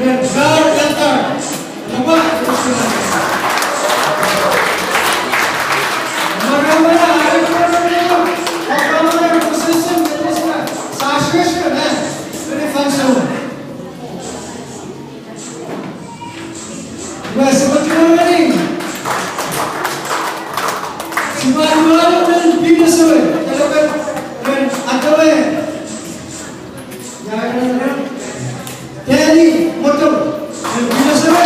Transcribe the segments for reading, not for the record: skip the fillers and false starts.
Kemudian guard antar. Nampak? Mana-mana ada mana-mana. Apa-apa yang position kita semua. Sashweshkan Very fun show. Dua seperti mana ni? Semua dan bina semua. Kalau kan atau jangan Tadi motor bina semua.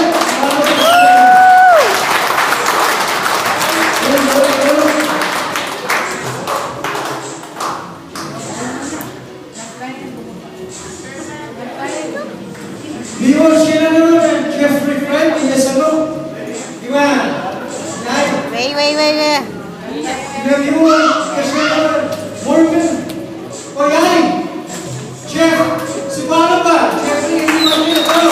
Vivo Shinano and Jeffrey Frank, yes or no? Iwan. Wait. Vivo Shinano, Morgan, Oyai, Jeff, Sibalaba, Jeffrey Iwan, betul.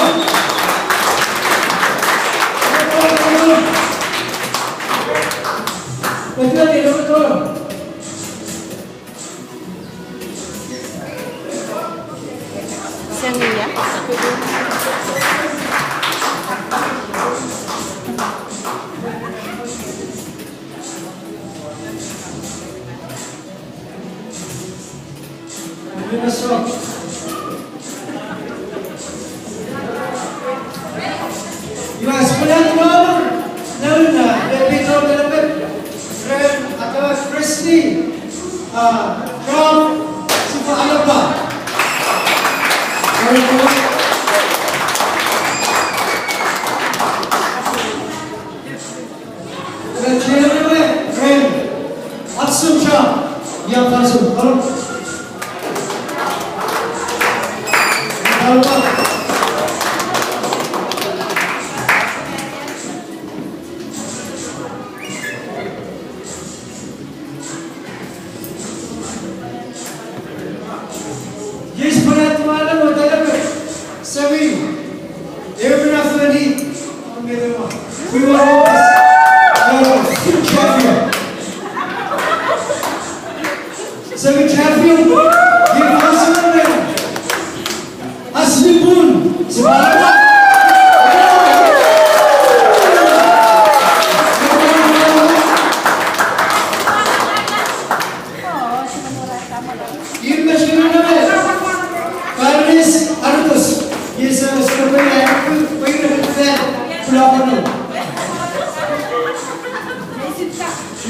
Semi ya. Iwan sebenarnya Naluna, Pedro Belabet, Fred atau Christy, from Super Alaba. Dan Jeremy Ren, Atsum Shah, yang palsu. Yes, pada tuan mau dalam semi, dia pernah tadi, we were always champion. Semi champion, dia langsung asli pun sebarang.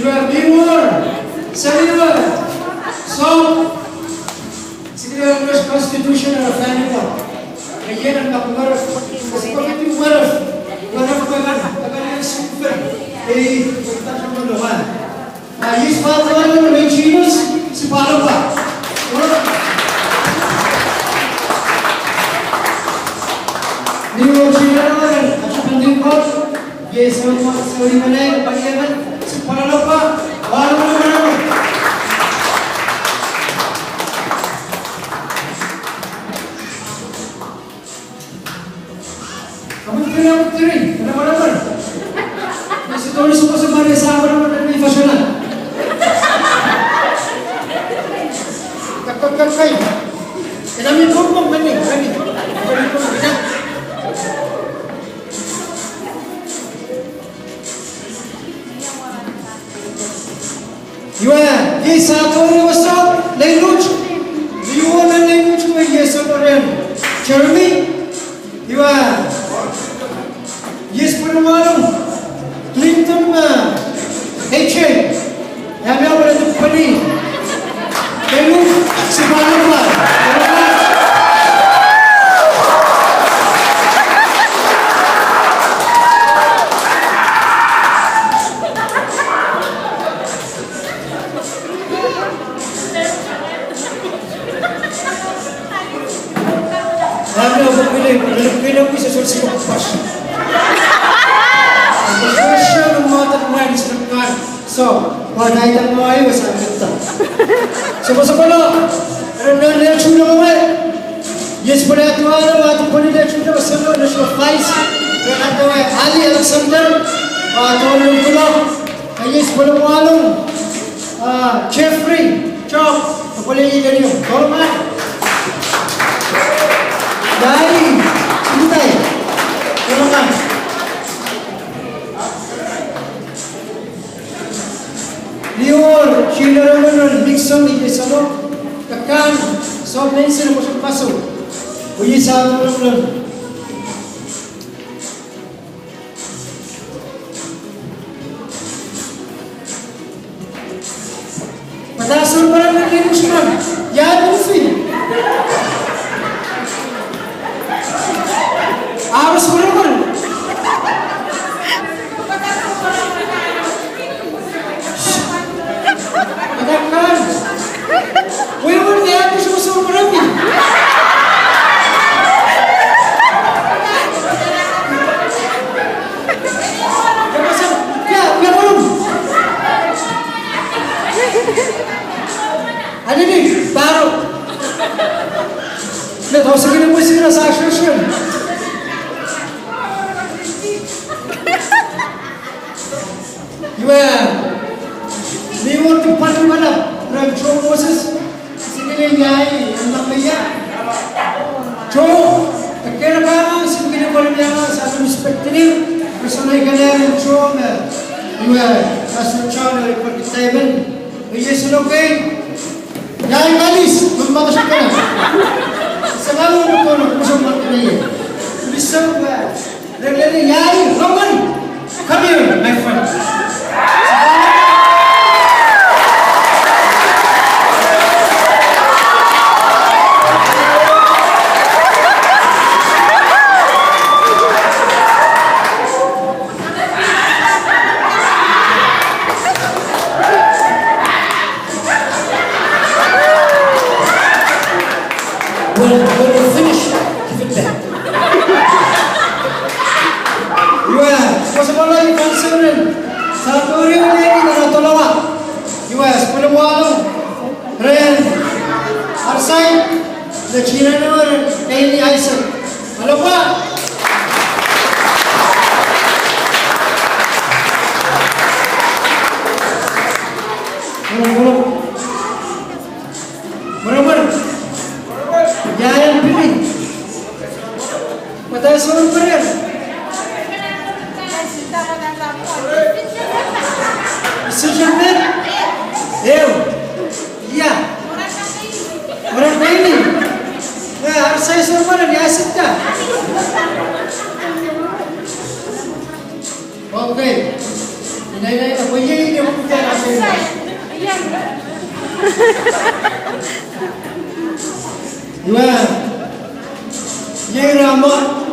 You have been more, seminar, so, constitution or family law. Again, I'm not seperti waraf bagan super. Kita cuma doang. Yes, father, mencinus si Palapa. Ni mencinus orang, aku penting kau. Yes, sorry mana, bagaimana? Palapa, baru. Kamu kira, kenapa? Masih tahu semua sebagai sahabat dan profesional. Kakak kai, kami kompong kami. Iwan, yes, satu orang besar, language. Iwan dan language ko yes orang. Jeremy, Iwan. Yes, penuh Clinton HA. Yang dia berada di Padi. Lalu Sibalaba. Kailan ko isa sa pas. Ang mga tanuan sa nagkan. So, wadai tang mo ay wasa kita. So pala. Ano na chuna mo ay? Yes, pada tu ada waktu pun dia chuna bersama national vice. Dan ada Ali Alexander. Tahun pulau. Yes, pada walong. Jeffrey, Chop, boleh jadi hormat. Dari, cintai. sano tekan sob na sila masuk uyi sa ulang patasun para lagi muslim ya tufi harus benar katakan wewe dia aku suruh berani ya belum ada nih baru lihat harus segini musik rasa action gimana ni waktu paling mana Rajo Moses sige yai anak dia jo kaya ka sige ko rin yan sa perspective personal kanya jo na iwa as channel report table yes okay yai malis membatas ka na sa malo ko no kusong matay listen ba regularly yai Roman come here my friend When you finish, give it back. Sekolah di Kanserin, satu hari ini kita tolak. Sepuluh malam, Ren, Arsai, the China orang, Kaini Aisyah. Halo Pak. Belum. Jangan pilih. Mata suruh berian. Sejajar. Iya. Orang ini. Harus saya suruh mana di asyik dah. Oke. Ini apa ini dia bukan asyik. Gimana? Yang ramah